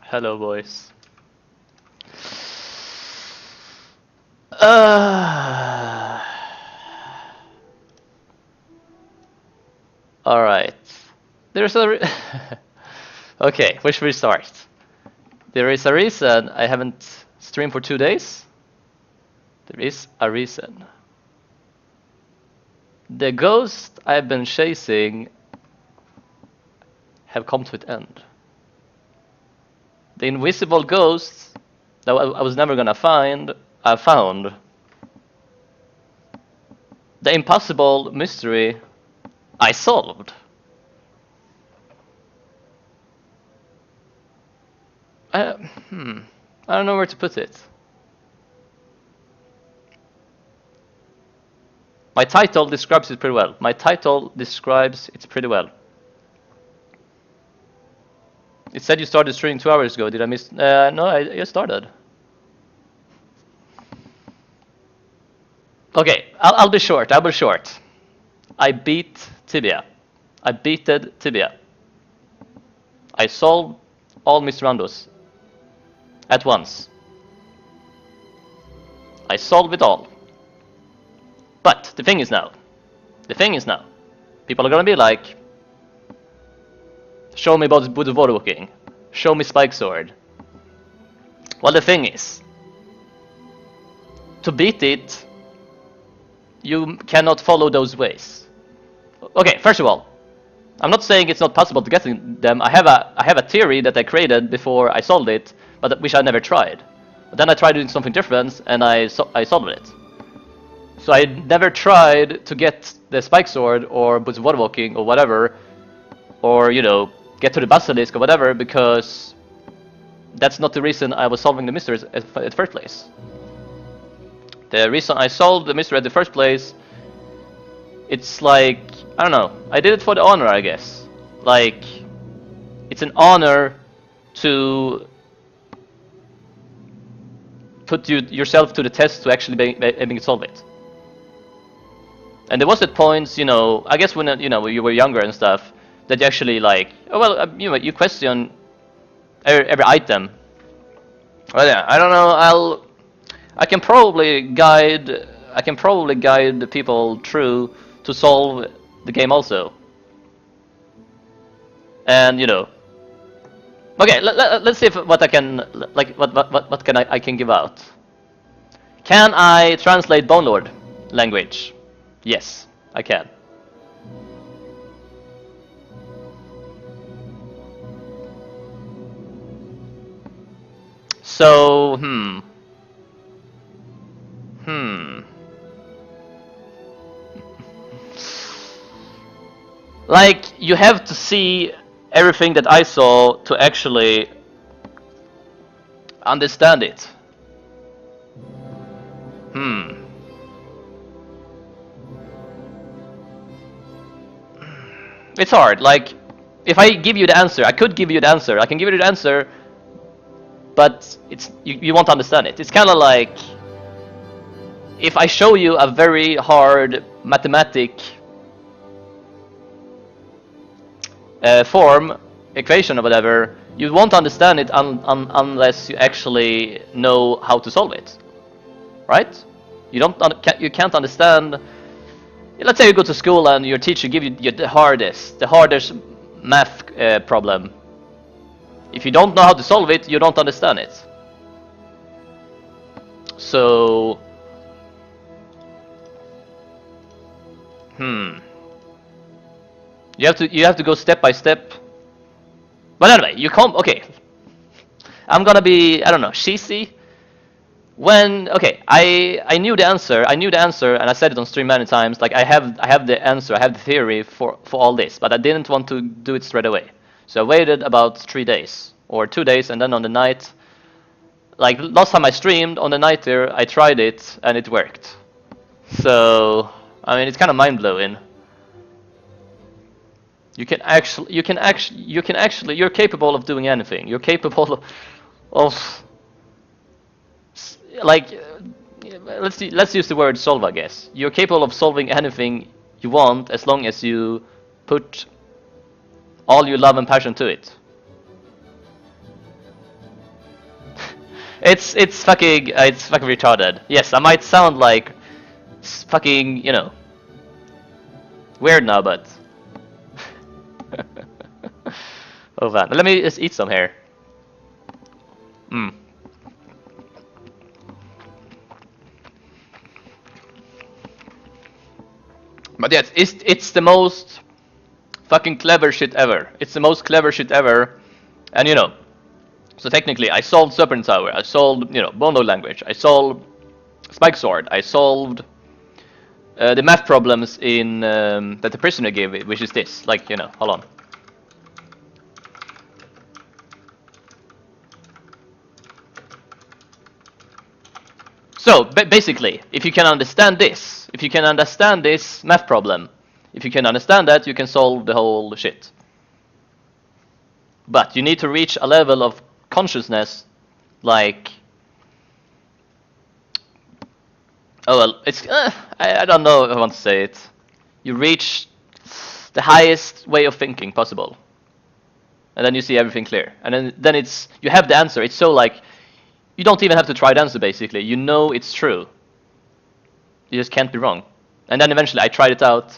Hello, boys. All right. There's a. Okay, where should we start? There is a reason I haven't streamed for 2 days. There is a reason. The ghosts I've been chasing have come to an end. The invisible ghosts that I was never gonna find, I found. The impossible mystery I solved. I don't know where to put it. My title describes it pretty well. It said you started streaming 2 hours ago. Did I miss? No, I just started. Okay, I'll be short. I beat Tibia. I beated Tibia. I solved all Mysteriandos at once. I solved it all. But the thing is now, people are gonna be like, show me about Buddha, show me Spike Sword. Well, the thing is, to beat it, you cannot follow those ways. Okay, first of all, I'm not saying it's not possible to get them. I have a theory that I created before I solved it, but which I never tried. But then I tried doing something different, and I solved it. So I never tried to get the Spike Sword or Boots of Waterwalking or whatever, or get to the Basilisk or whatever, because that's not the reason I was solving the mysteries at the first place. The reason I solved the mystery at the first place, it's like, I don't know, I did it for the honor, I guess. Like, it's an honor to put yourself to the test to actually be able to solve it. And there was at points, I guess when you were younger and stuff, that you actually like, oh well, you question every item. Well, yeah, I don't know. I can probably guide the people through to solve the game also. And okay, let's see what I can what can I can give out. Can I translate Bonelord Language? Yes, I can. So, like, you have to see everything that I saw to actually understand it. It's hard. Like, if I give you the answer, I could give you the answer. I can give you the answer, but you won't understand it. It's kind of like if I show you a very hard mathematic form, equation or whatever, you won't understand it unless you actually know how to solve it, right? You can't understand. Let's say you go to school and your teacher gives you the hardest math problem. If you don't know how to solve it, you don't understand it. So, you have to go step by step. But anyway, okay. I'm gonna be, I don't know, cheesy. Okay, I knew the answer, and I said it on stream many times. Like, I have the answer, I have the theory for all this, but I didn't want to do it straight away. So I waited about 3 days or 2 days, and then on the night, like last time I streamed on the night there, I tried it and it worked. So I mean, it's kind of mind blowing. You're capable of doing anything. You're capable of like, let's use the word solve, I guess. You're capable of solving anything you want as long as you put all your love and passion to it. It's fucking retarded. Yes, I might sound like fucking, you know, weird now, but oh man, let me just eat some here. But yeah, it's the most fucking clever shit ever. It's the most clever shit ever, and you know. So technically, I solved Serpent Tower. I solved, you know, Bonelord Language. I solved Spike Sword. I solved the math problems in that the prisoner gave me, which is this. Like, you know, hold on. So basically, if you can understand this, if you can understand this math problem, if you can understand that, you can solve the whole shit. But you need to reach a level of consciousness, like, oh well, it's I don't know if I want to say it. You reach the highest way of thinking possible, and then you see everything clear, and then it's you have the answer. It's so like you don't even have to try the answer. Basically, you know it's true. You just can't be wrong. And then eventually, I tried it out,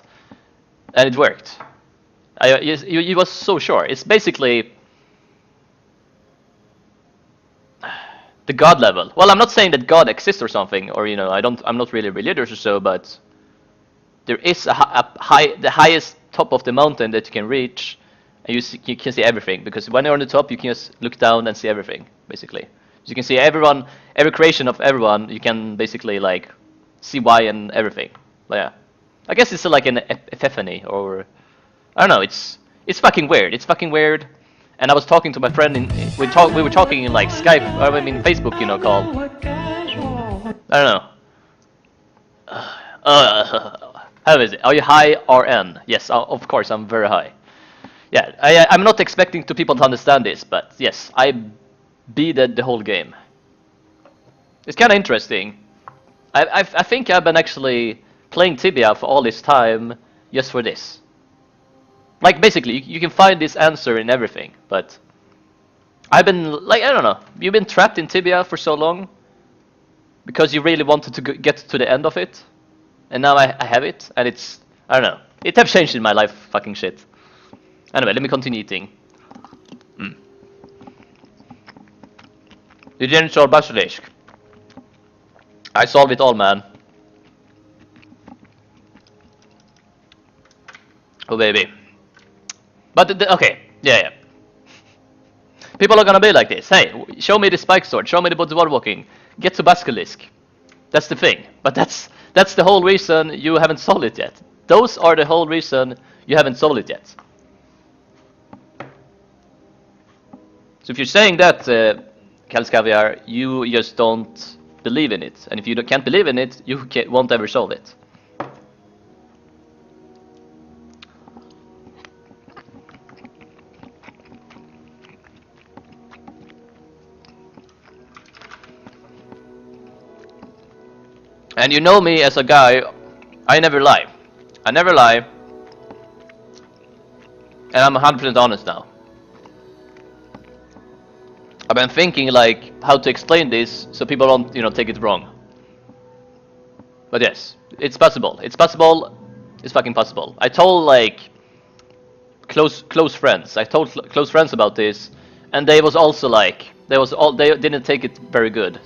and it worked. You was so sure. It's basically the God level. Well, I'm not saying that God exists or something, or you know, I'm not really religious or so, but there is the highest top of the mountain that you can reach, and you can see everything. Because when you're on the top, you can just look down and see everything, basically. So you can see everyone, every creation of everyone. You can basically like see why and everything. But yeah, I guess it's like an epiphany, or I don't know. It's fucking weird. It's fucking weird. And I was talking to my friend we were talking in like Skype, or I mean Facebook, you know, call. I don't know. How is it? Are you high or N? Yes, of course, I'm very high. Yeah, I'm not expecting people to understand this, but yes, I beated the whole game. It's kind of interesting. I think I've been actually playing Tibia for all this time just for this. Like, basically, you can find this answer in everything, but I've been, like, I don't know, you've been trapped in Tibia for so long because you really wanted to get to the end of it, and now I have it, and it's, I don't know, it have changed in my life, fucking shit. Anyway, let me continue eating. You didn't solve Basilisk. I solved it all, man. Oh, baby. But, okay, yeah. People are gonna be like this. Hey, show me the spike sword, show me the body walking, get to Basilisk. That's the thing. But that's the whole reason you haven't solved it yet. Those are the whole reason you haven't solved it yet. So if you're saying that, Caviar, you just don't believe in it. And if you can't believe in it, you won't ever solve it. And you know me as a guy, I never lie. I never lie. And I'm 100% honest now. I've been thinking like how to explain this so people don't, you know, take it wrong. But yes, it's possible. It's possible. It's fucking possible. I told like close friends. I told close friends about this, and they was also like they didn't take it very good.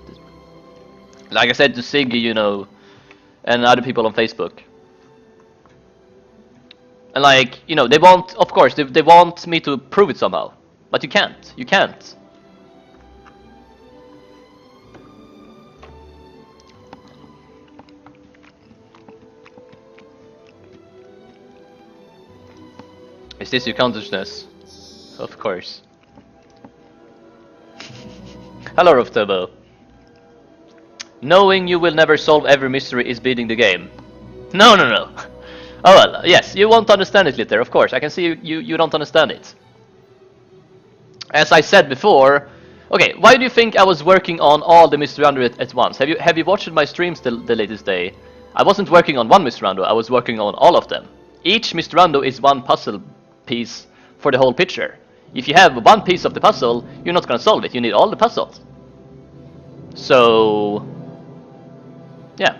Like I said to Siggy, you know, and other people on Facebook. And like, you know, they want, of course, they want me to prove it somehow. But you can't. You can't. Is this your consciousness? Of course. Hello, Roftobo. Knowing you will never solve every mystery is beating the game. No. Oh well, yes, you won't understand it later, of course. I can see you don't understand it. As I said before, okay, why do you think I was working on all the Mysteriando at once? Have you watched my streams the latest day? I wasn't working on one Mysteriando, I was working on all of them. Each Mysteriando is one puzzle piece for the whole picture. If you have one piece of the puzzle, you're not gonna solve it, you need all the puzzles. So yeah.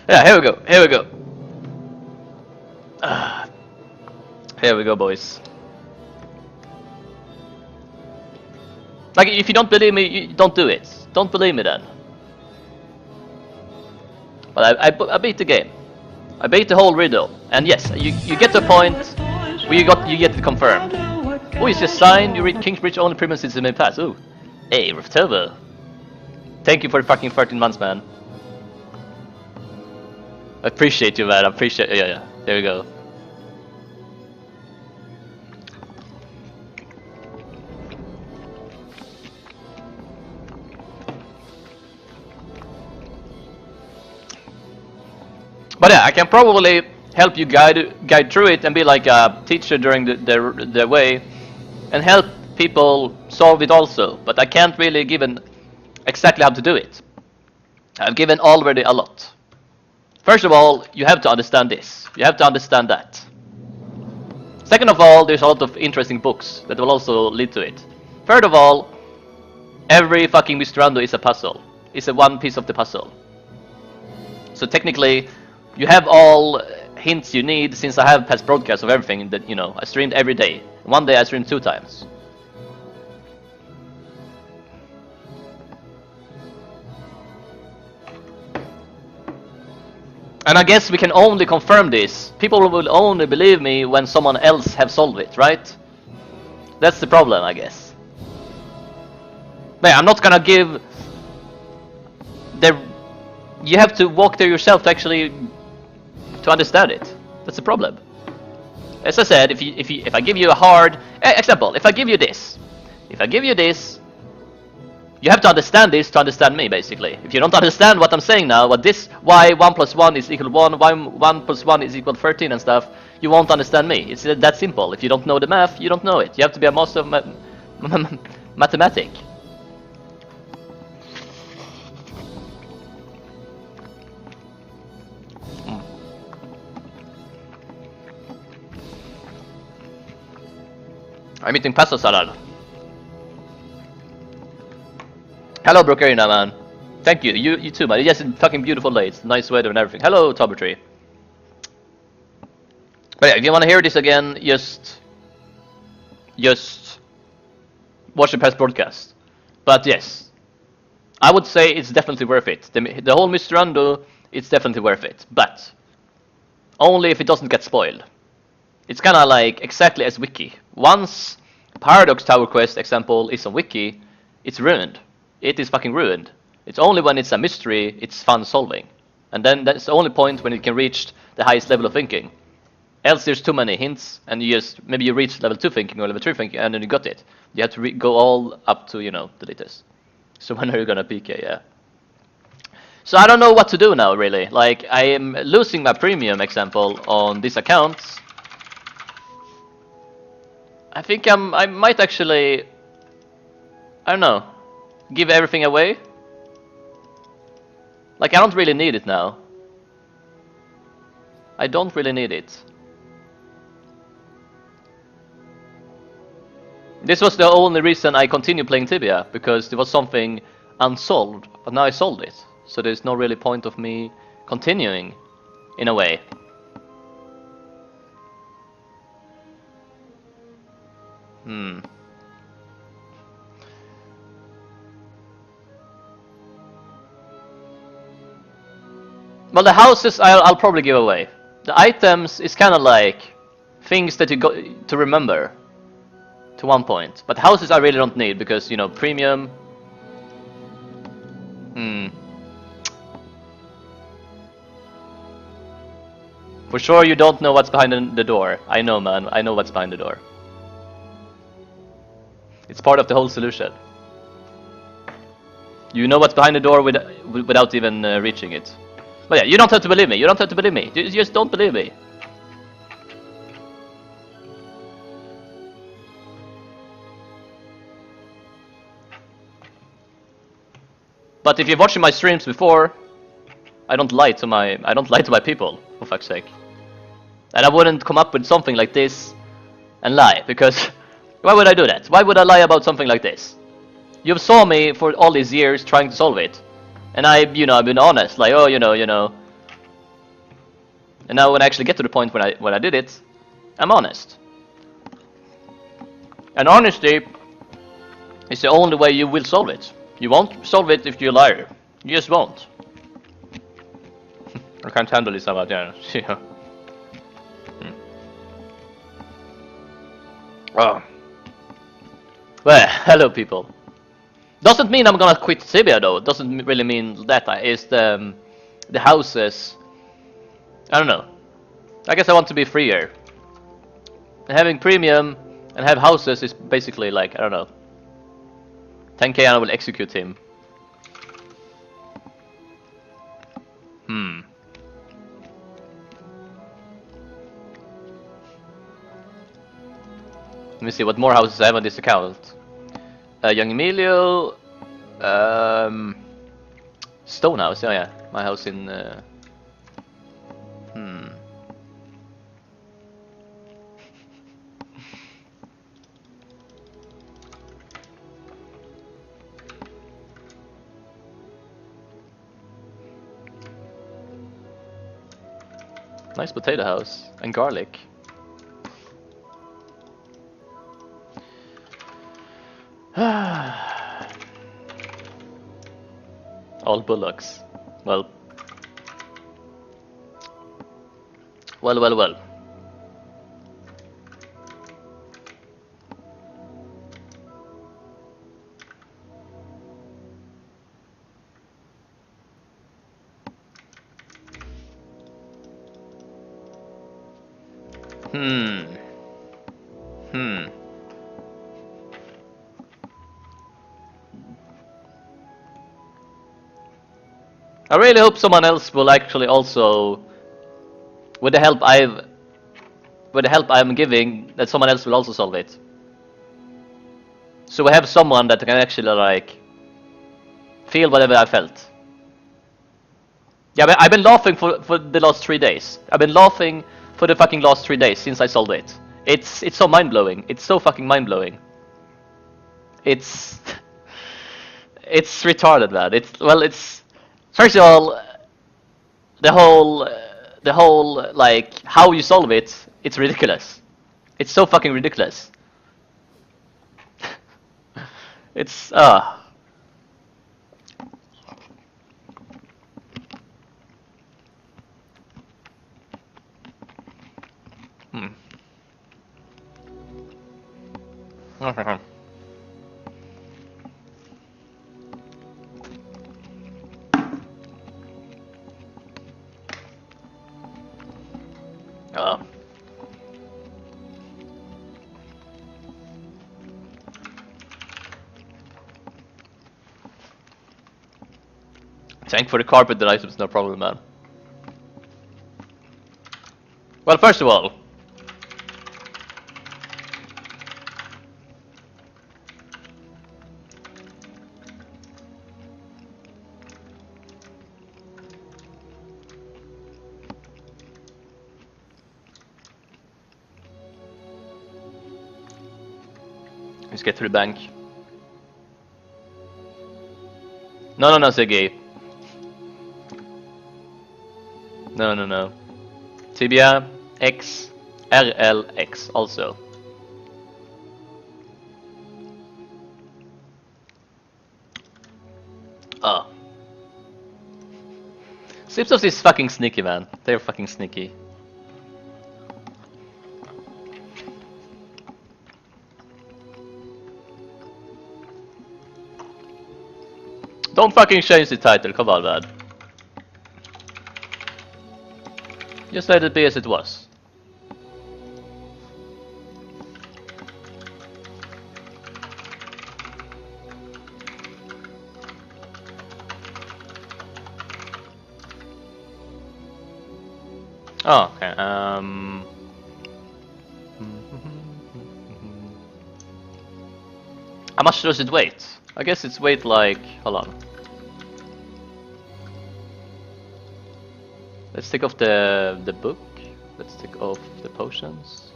Yeah, here we go. Here we go. Here we go, boys. Like, if you don't believe me, you don't do it. Don't believe me then. But I beat the game. I beat the whole riddle. And yes, you get the point where you get it confirmed. Oh, it's just signed. You read Kingsbridge only premium since the main pass. Ooh. Hey, Riftover. Thank you for the fucking 13 months, man. I appreciate you, man. I appreciate. Yeah. There we go. But yeah, I can probably help you guide through it and be like a teacher during the way, and help people solve it also. But I can't really give exactly how to do it. I've given already a lot. First of all, you have to understand this. You have to understand that. Second of all, there's a lot of interesting books that will also lead to it. Third of all, every fucking Mysteriando is a puzzle. It's a one piece of the puzzle. So technically, you have all hints you need, since I have past broadcasts of everything that, you know, I streamed every day. One day I streamed 2 times. And I guess we can only confirm this. People will only believe me when someone else have solved it, right? That's the problem, I guess. But yeah, I'm not gonna give... You have to walk there yourself to actually... to understand it. That's the problem. As I said, if I give you a hard example, if I give you this, you have to understand this to understand me, basically. If you don't understand what I'm saying now, what this, why 1 plus 1 is equal 1, why 1 plus 1 is equal 13 and stuff, you won't understand me. It's that simple. If you don't know the math, you don't know it. You have to be a master of mathematics. I'm eating pasta salad. Hello, Brocarina, man. Thank you. You too, man. Yes, it's fucking beautiful day. It's nice weather and everything. Hello, Tobertree. But yeah, if you want to hear this again, just watch the past broadcast. But yes, I would say it's definitely worth it. The whole Mysteriando, it's definitely worth it. But only if it doesn't get spoiled. It's kind of like exactly as Wiki. Once Paradox Tower Quest example is on Wiki, it's ruined. It is fucking ruined. It's only when it's a mystery, it's fun solving. And then that's the only point when it can reach the highest level of thinking. Else there's too many hints, and maybe you reach level 2 thinking or level 3 thinking, and then you got it. You have to go all up to, you know, the latest. So when are you gonna PK, yeah. So I don't know what to do now, really. Like, I am losing my premium example on this account. I think I might actually, I don't know, give everything away. Like, I don't really need it now. I don't really need it. This was the only reason I continued playing Tibia, because there was something unsolved, but now I solved it. So there's no really point of me continuing, in a way. Well, the houses I'll probably give away. The items is kind of like things that you got to remember to one point. But houses I really don't need because, you know, premium. For sure you don't know what's behind the door. I know, man. I know what's behind the door. It's part of the whole solution. You know what's behind the door without even reaching it. But yeah, you don't have to believe me. You don't have to believe me. You just don't believe me. But if you're watching my streams before, I don't lie to my people, for fuck's sake. And I wouldn't come up with something like this and lie, because why would I do that? Why would I lie about something like this? You saw me for all these years trying to solve it, and I've been honest, like, oh, and now when I actually get to the point when I did it, I'm honest. And honesty is the only way you will solve it. You won't solve it if you're a liar. You just won't. I can't handle this about yeah. Oh. Well, hello people. Doesn't mean I'm gonna quit Tibia though. Doesn't really mean that. It's the houses. I don't know. I guess I want to be freer. Having premium and have houses is basically like, I don't know. 10k and I will execute him. Let me see what more houses I have on this account. Young Emilio, Stonehouse, yeah, my house in. Nice potato house and garlic. All bullocks. Well. I really hope someone else will actually also, with the help I'm giving, that someone else will also solve it. So we have someone that can actually like feel whatever I felt. Yeah, I've been laughing for the last 3 days. I've been laughing for the fucking last 3 days since I solved it. It's so mind blowing. It's so fucking mind blowing. It's retarded, man. It's first of all the whole like how you solve it. It's ridiculous. It's so fucking ridiculous. It's Thank for the carpet items, no problem, man. Well, first of all, let's get to the bank. No, Sergey. No. Tibia X RLX also. Slipsoft is fucking sneaky, man. They're fucking sneaky. Don't fucking change the title, come on, man. Just let it be as it was. Oh, okay. How much does it weight? I guess it's weight like. Hold on. Let's take off the book. Let's take off the potions.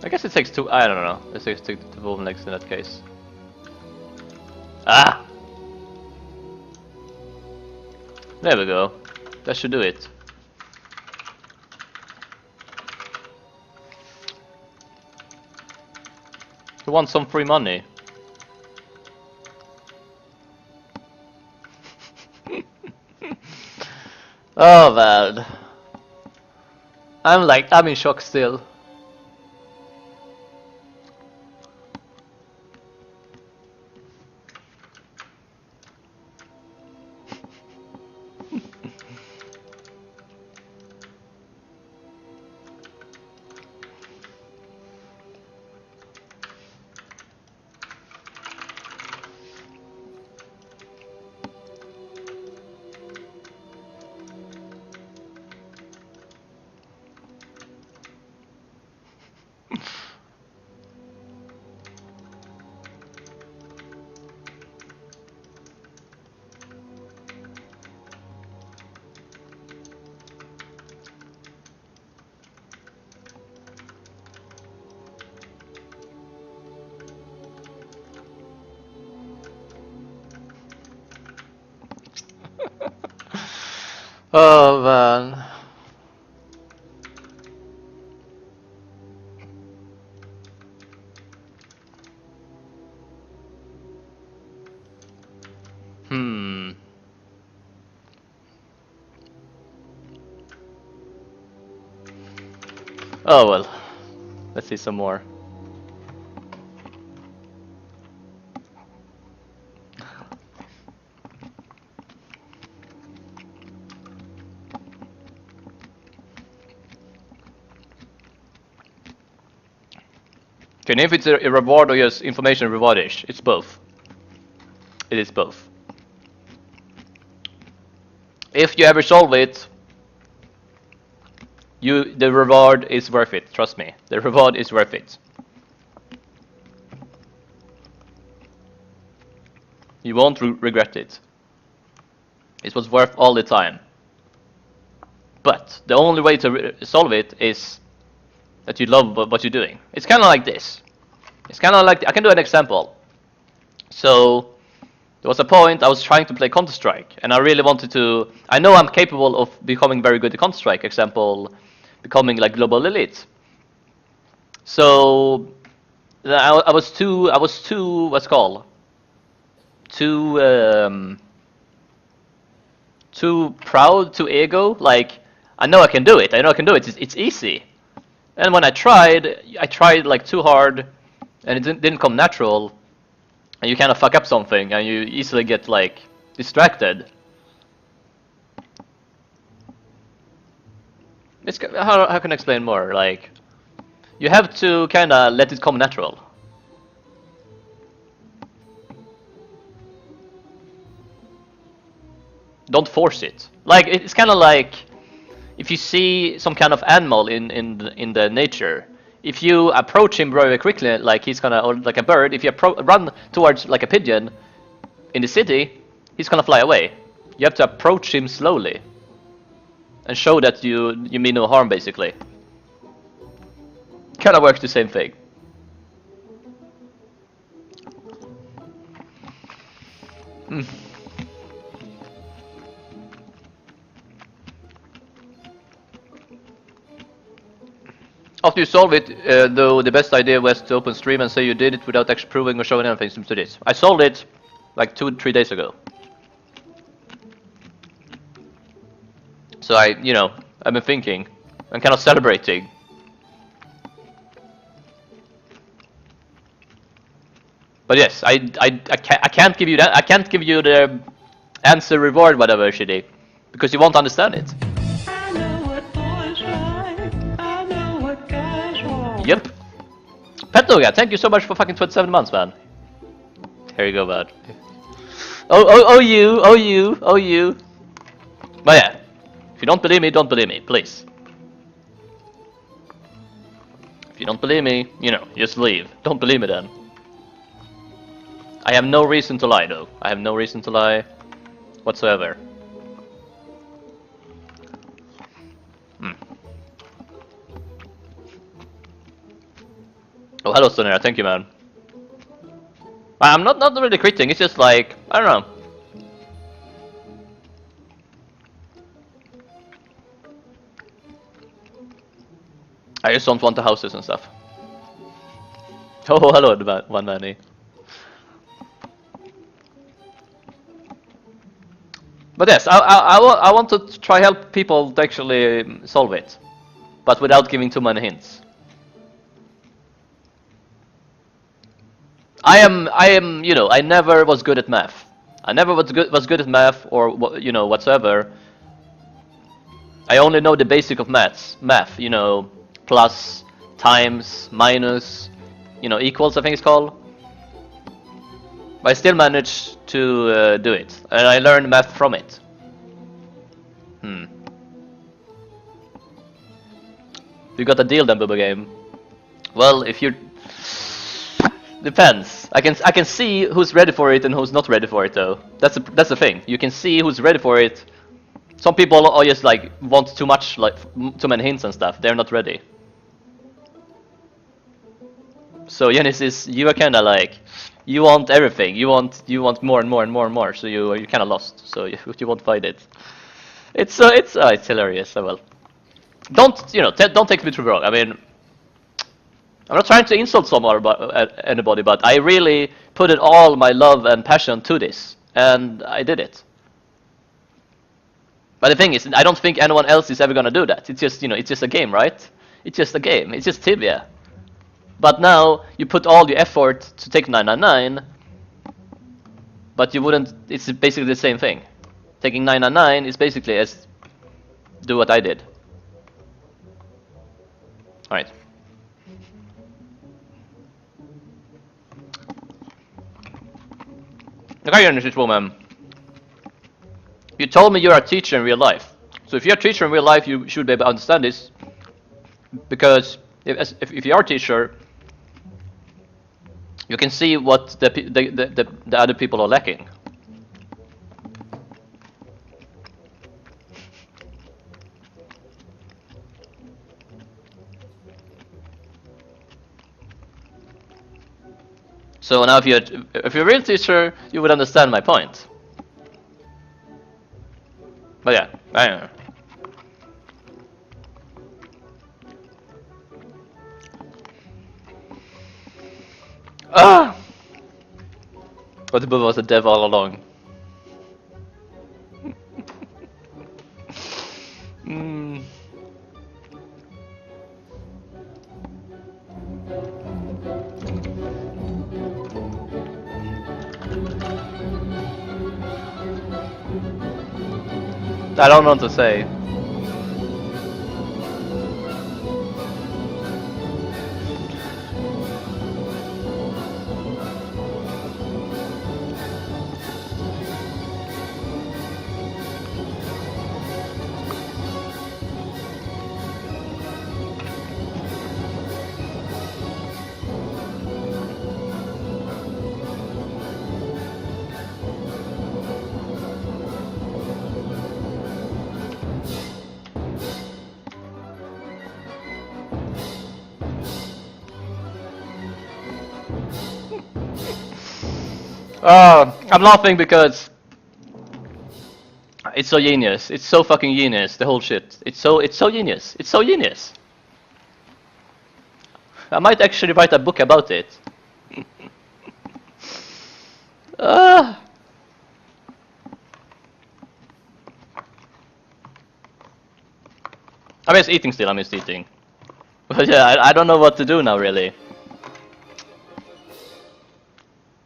I guess it takes two. I don't know. It takes two bottlenecks in that case. Ah! There we go. That should do it. You want some free money? Oh man. I'm in shock still. Oh man. Oh well. Let's see some more. Okay, if it's a reward or just information reward-ish, it's both. It is both. If you ever solve it, the reward is worth it. Trust me, the reward is worth it. You won't regret it. It was worth all the time. But the only way to solve it is that you love what you're doing. It's kind of like this. It's kind of like, I can do an example. So there was a point I was trying to play Counter-Strike, and I really wanted to. I know I'm capable of becoming very good at Counter-Strike. Example, becoming like global elite. So I was too what's called too proud, too ego. Like, I know I can do it. I know I can do it. It's easy. And when I tried like too hard, and it didn't come natural. And you kind of fuck up something, and you easily get like distracted. It's how can I explain more? Like, you have to kind of let it come natural. Don't force it. Like, it's kind of like if you see some kind of animal in the nature. If you approach him very quickly, like he's gonna, or like a bird, if you run towards like a pigeon in the city, he's gonna fly away. You have to approach him slowly and show that you mean no harm, basically. Kind of works the same thing. After you solve it, though, the best idea was to open stream and say you did it without actually proving or showing anything to this. I solved it like 2-3 days ago. So I've been thinking, I'm kind of celebrating. But yes, I can't give you that. I can't give you the answer, reward, whatever, shitty, because you won't understand it. Yep. Petnoga, thank you so much for fucking 27 months, man. Here you go, man. Oh you. But yeah, if you don't believe me, please. If you don't believe me, just leave. Don't believe me then. I have no reason to lie, though. I have no reason to lie whatsoever. Oh, hello, Sonera. Thank you, man. I'm not really critting. It's just like, I don't know. I just don't want the houses and stuff. Oh, hello, one Manny. But yes, I want to try help people to actually solve it, but without giving too many hints. I am, you know, I never was good at math. I never was good at math or you know whatsoever. I only know the basic of math, you know, plus, times, minus, you know, equals I think it's called. But I still managed to do it, and I learned math from it. You got a deal then, BubbaGame. Well, if you depends. I can see who's ready for it and who's not ready for it though. That's the thing. You can see who's ready for it. Some people are just like want too much, like too many hints and stuff. They're not ready. So Genesis, you are kind of like you want everything. You want more and more and more and more. So you're kind of lost. So you won't find it. It's hilarious. So well, don't take me too wrong. I mean, I'm not trying to insult anybody, but I really put in all my love and passion to this, and I did it. But the thing is, I don't think anyone else is ever gonna do that. It's just, it's just a game, right? It's just a game. It's just Tibia. But now you put all your effort to take 999, but you wouldn't. It's basically the same thing. Taking 999 is basically as do what I did. All right. Okay, Genesis woman. You told me you're a teacher in real life. So if you're a teacher in real life, you should be able to understand this. Because if you are a teacher, you can see what the other people are lacking. So now if you're a real teacher, you would understand my point. But yeah, I don't know. Ah! But the Bubba was a dev all along. I don't know what to say. I'm laughing because it's so genius. It's so fucking genius. The whole shit. It's so genius. It's so genius. I might actually write a book about it. I'm just eating still. I'm just eating. But yeah, I don't know what to do now, really.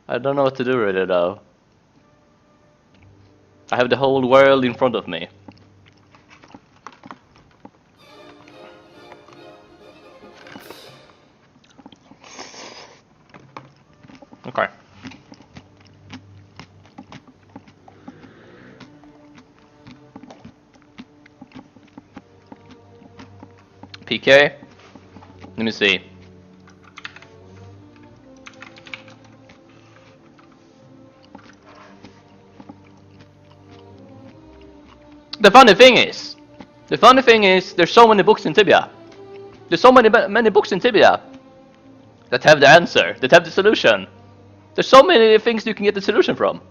I don't know what to do really though. I have the whole world in front of me. Okay. PK? Let me see. The funny thing is, there's so many books in Tibia. There's so many books in Tibia. that have the answer, that have the solution. There's so many things you can get the solution from.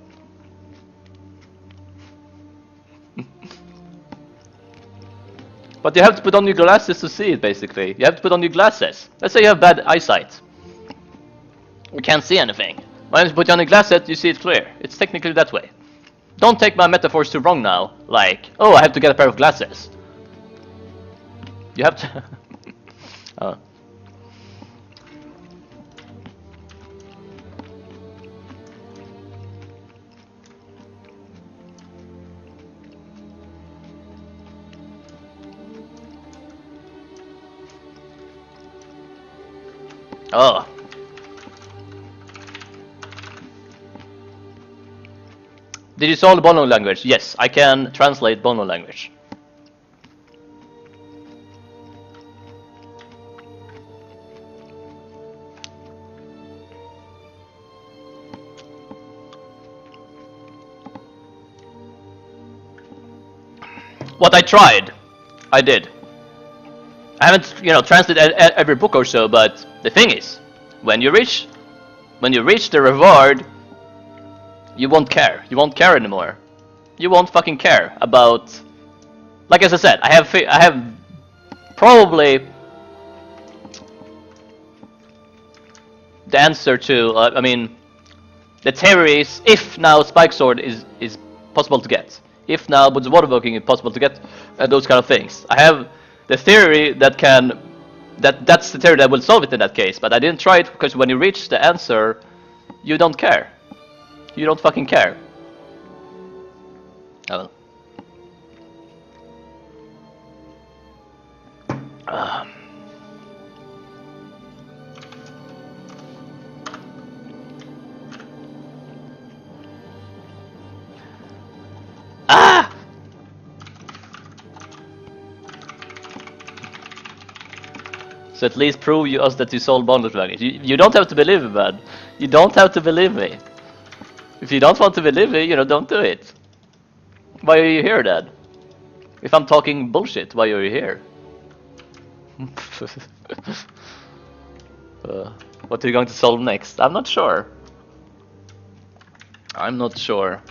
But you have to put on your glasses to see it, basically. You have to put on your glasses. Let's say you have bad eyesight. You can't see anything. When you put on your glasses, you see it clear. It's technically that way. Don't take my metaphors too wrong now. Like, oh, I have to get a pair of glasses. You have to... oh. Oh. Did you solve the Bonelord language? Yes, I can translate Bonelord language. What I tried, I did. I haven't, translated every book or so, but the thing is, when you reach the reward, you won't care. You won't care anymore. You won't fucking care about. Like as I said, I have probably the answer to. I mean, the theory is if now Spike Sword is possible to get, if now Bud's Waterworking is possible to get, those kind of things. I have the theory that can. That's the theory that will solve it in that case, but I didn't try it because when you reach the answer, you don't care. You don't fucking care. Oh. Ah! So at least prove us that you solved Bonelord language. You don't have to believe me, man. You don't have to believe me. If you don't want to believe me, don't do it. Why are you here, Dad? If I'm talking bullshit, why are you here? What are you going to solve next? I'm not sure. I'm not sure.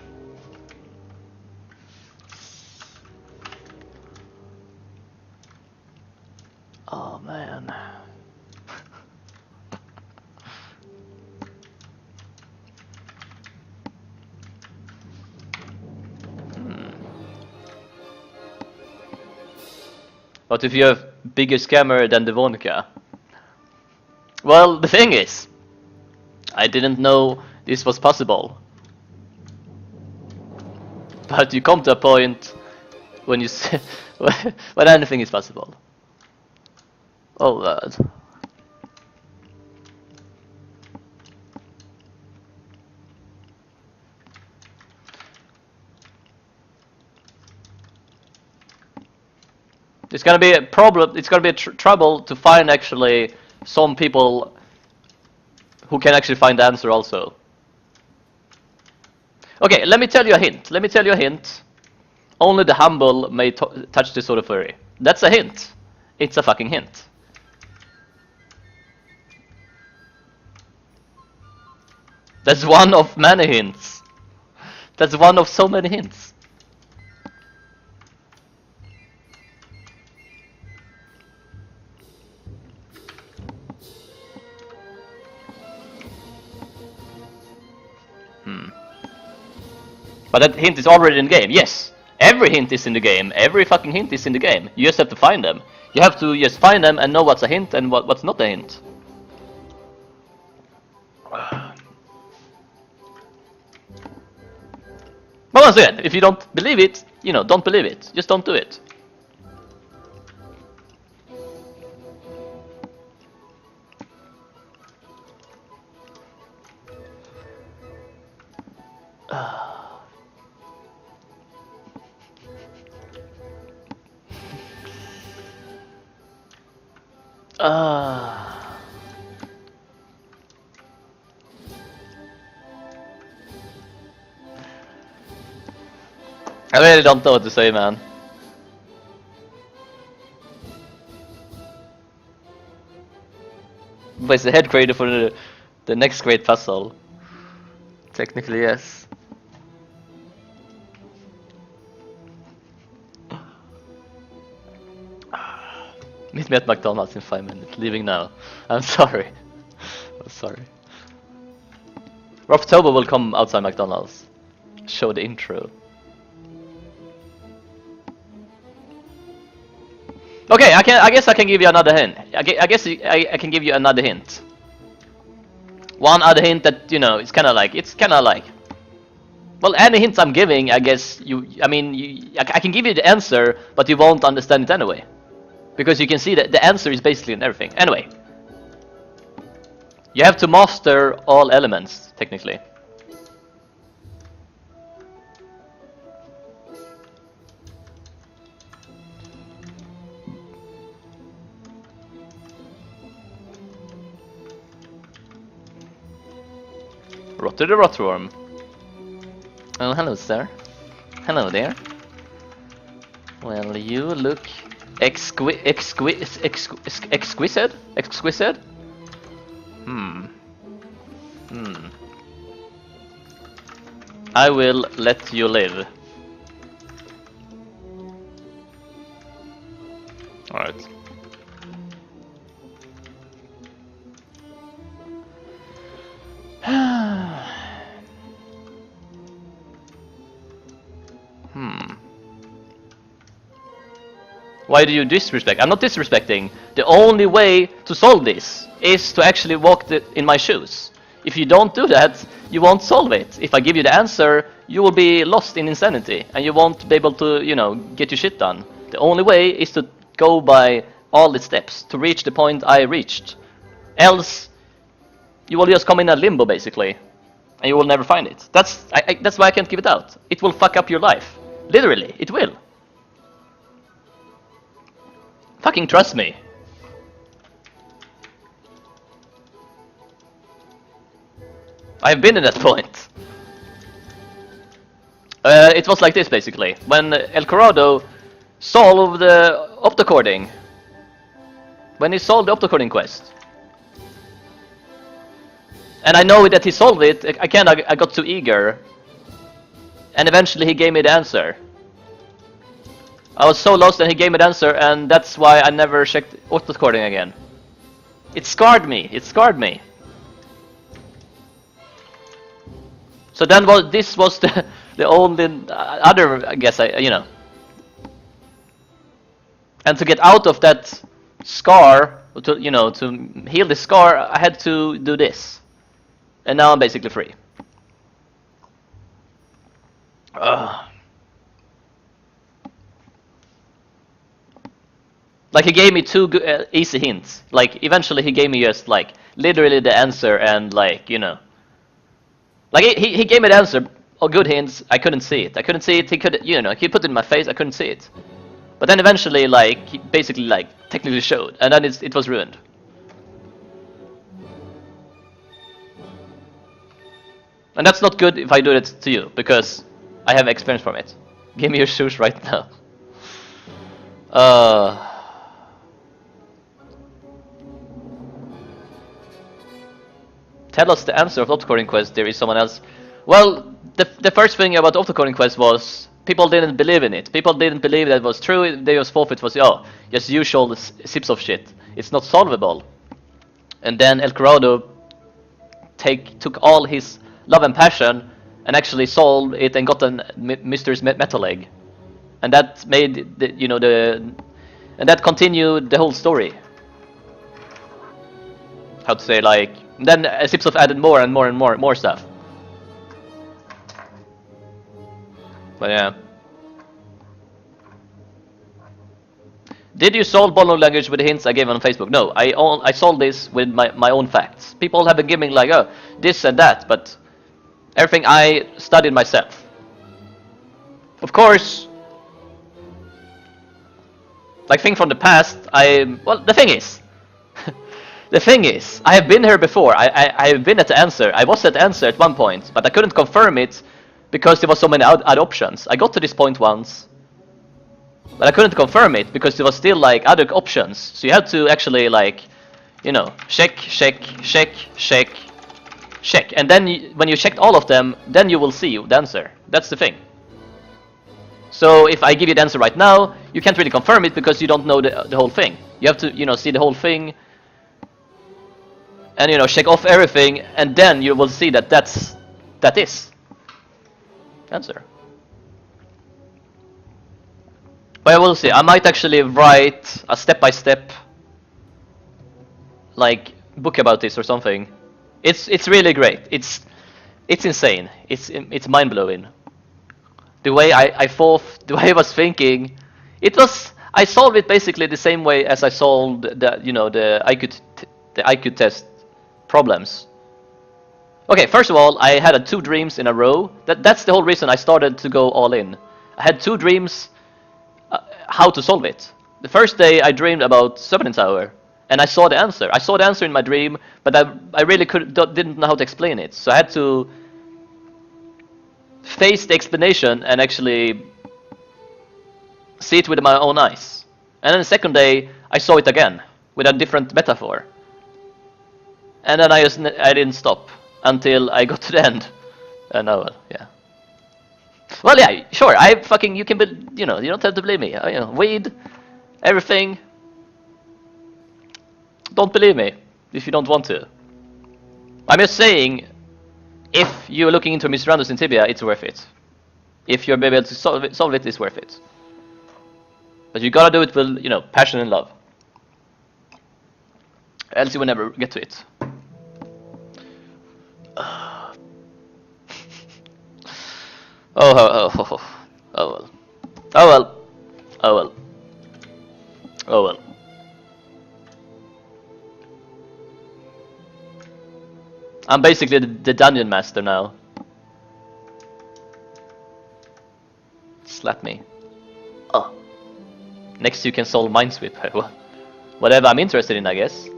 Oh, man. What if you have bigger scammer than Devonica? Well, the thing is, I didn't know this was possible. But you come to a point when you say when anything is possible. Oh lord. It's gonna be a problem. It's gonna be a trouble to find actually some people who can actually find the answer also. Okay, let me tell you a hint. Let me tell you a hint. Only the humble may touch this sort of furry. That's a hint. It's a fucking hint. That's one of many hints. That's one of so many hints. But that hint is already in the game. Yes, every hint is in the game. Every fucking hint is in the game. You just have to find them. You have to just find them and know what's a hint and what's not a hint. But once again, if you don't believe it, don't believe it. Just don't do it. I really don't know what to say, man. But it's the head creator for the next great puzzle. Technically, yes. Meet me at McDonald's in 5 minutes. Leaving now. I'm sorry. I'm sorry. October will come outside McDonald's. Show the intro. Okay, I guess I can give you another hint. I guess I can give you another hint. One other hint that, you know, it's kind of like, well, any hints I'm giving, I guess I can give you the answer, but you won't understand it anyway. Because you can see that the answer is basically in everything. Anyway. You have to master all elements, technically. Rotter the Rotworm. Oh, hello, sir. Hello there. Well, you look exquisite? Exquisite? I will let you live. Alright. Why do you disrespect? I'm not disrespecting. The only way to solve this is to actually walk in my shoes. If you don't do that, you won't solve it. If I give you the answer, you will be lost in insanity, and you won't be able to, you know, get your shit done. The only way is to go by all the steps to reach the point I reached. Else, you will just come in a limbo, basically, and you will never find it. That's why I can't give it out. It will fuck up your life. Literally, it will. Fucking trust me. I've been in that point. It was like this, basically. When El Corrado solved the optocording. When he solved the optocording quest. And I know that he solved it, I got too eager. And eventually he gave me the answer. I was so lost and he gave me the answer, and that's why I never checked optocording again. It scarred me, So then this was the only other, I guess, you know. And to get out of that scar, to heal the scar, I had to do this. And now I'm basically free. Like, he gave me two easy hints. Like, eventually he gave me just, like, literally the answer, and, like, you know. Like, he gave me the answer, or good hints, I couldn't see it. He could, you know, he put it in my face, I couldn't see it. But then eventually, like, he basically, like, technically showed, and then it was ruined. And that's not good if I do it to you, because I have experience from it. Give me your shoes right now. Tell us the answer of the optocording quest. There is someone else. Well, the first thing about the optocording quest was people didn't believe in it. People didn't believe that it was true. They just thought it was, just usual sips of shit. It's not solvable. And then El Corrado took all his love and passion and actually solved it and got a mysterious metal egg. And that made and that continued the whole story. How to say, like, then Sipsov added more and more and more stuff. But yeah. Did you solve Bonelord Language with the hints I gave on Facebook? No, I solved this with my own facts. People have been giving, like, this and that, but everything I studied myself. Of course, like, thing from the past, the thing is, I have been here before. I have been at the answer. I was at the answer at one point, but I couldn't confirm it because there was so many other options. I got to this point once, but I couldn't confirm it because there was still, like, other options. So you had to actually, like, you know, check, check, check, check, check. And then when you checked all of them, then you will see the answer. That's the thing. So if I give you the answer right now, you can't really confirm it because you don't know the whole thing. You have to, you know, see the whole thing and, you know, check off everything, and then you will see that that is answer. But I will see. I might actually write a step-by-step like book about this or something. It's really great. It's insane. It's mind-blowing. The way I thought, the way I was thinking, I solved it basically the same way as I solved the IQ test problems. Okay, first of all, I had 2 dreams in a row. That's the whole reason I started to go all in. I had 2 dreams how to solve it. The first day I dreamed about Sepentine Tower, and I saw the answer. I saw the answer in my dream, but I really didn't know how to explain it. So I had to face the explanation and actually see it with my own eyes. And then the second day I saw it again with a different metaphor. And then I didn't stop until I got to the end. And oh well, yeah. Well, yeah, sure. You can you know, you don't have to believe me. You know, weed, everything. Don't believe me if you don't want to. I'm just saying, if you're looking into Mysteriandos in Tibia, it's worth it. If you're able to solve it, it's worth it. But you gotta do it with, you know, passion and love. Else you will never get to it. Oh well. Oh well. Oh well. Oh well. I'm basically the dungeon master now. Slap me. Oh. Next you can solve Minesweeper. Whatever I'm interested in, I guess.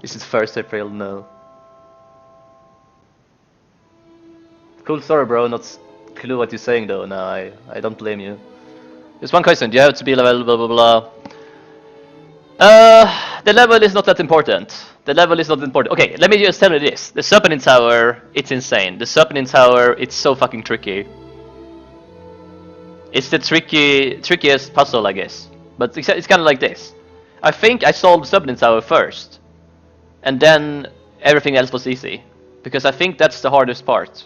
This is 1st April, no. Cool story, bro. Not clue what you're saying though. No, I don't blame you. Just one question. Do you have to be level blah blah blah? The level is not that important. The level is not important. Okay, let me just tell you this. The Sepentine Tower, it's insane. The Sepentine Tower, it's so fucking tricky. It's the trickiest puzzle, I guess. But it's kind of like this. I think I solved Sepentine Tower first. And then everything else was easy. Because I think that's the hardest part.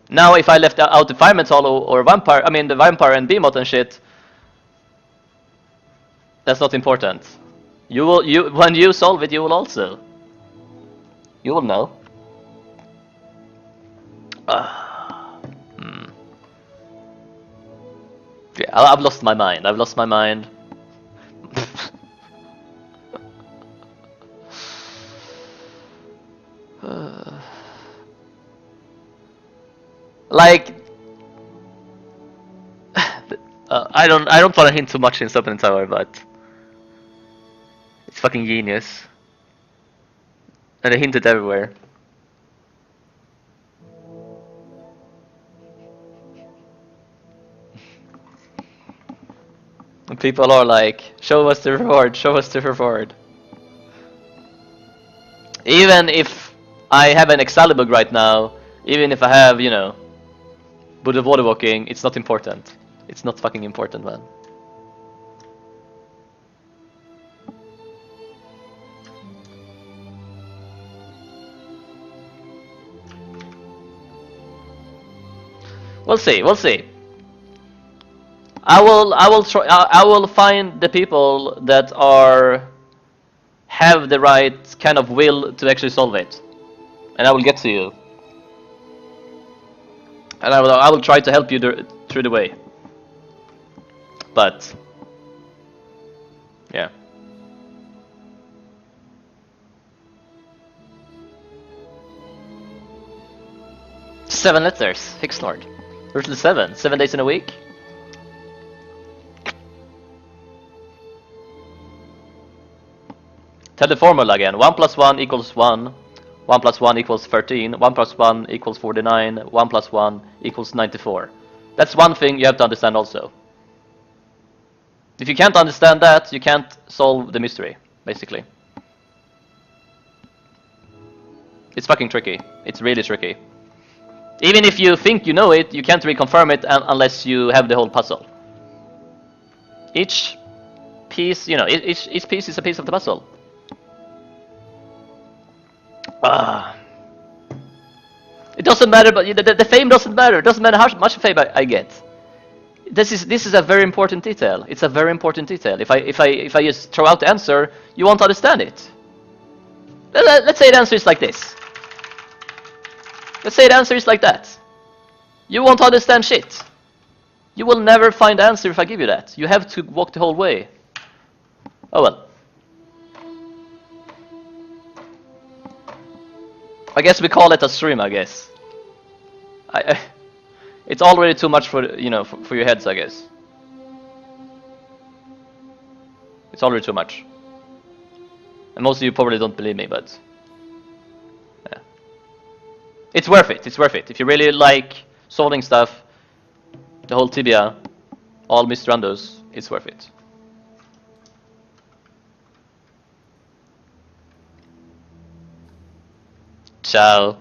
Now if I left out the Fireman's Hollow or Vampire, I mean the Vampire and Behemoth and shit, that's not important. When you solve it, you will also. You will know. Yeah, I've lost my mind. I've lost my mind. Like, I don't want to hint too much in Sepentine Tower, but it's fucking genius, and I hinted everywhere. And people are like, "Show us the reward! Show us the reward!" Even if I have an Excalibur right now, even if I have, you know, Buddha Water Walking, it's not important. It's not fucking important, man. We'll see. We'll see. I will find the people that have the right kind of will to actually solve it, and I will get to you. And I will try to help you through the way. But yeah. Seven letters, Hixlord. Where's the 7? 7 days in a week? Tell the formula again. 1 plus 1 equals 1. 1 plus 1 equals 13. 1 plus 1 equals 49. 1 plus 1 equals 94. That's one thing you have to understand also. If you can't understand that, you can't solve the mystery, basically. It's fucking tricky. It's really tricky. Even if you think you know it, you can't reconfirm it unless you have the whole puzzle. Each piece, you know, each piece is a piece of the puzzle. It doesn't matter, but the fame doesn't matter. It doesn't matter how much fame I get. This is a very important detail. It's a very important detail. If I just throw out the answer, you won't understand it. Let's say the answer is like this. Let's say the answer is like that. You won't understand shit. You will never find the answer if I give you that. You have to walk the whole way. Oh well. I guess we call it a stream, I guess. It's already too much for, you know, for your heads, I guess. It's already too much. And most of you probably don't believe me, but yeah. It's worth it. It's worth it. If you really like solving stuff, the whole Tibia, all Mysteriandos, it's worth it. Ciao.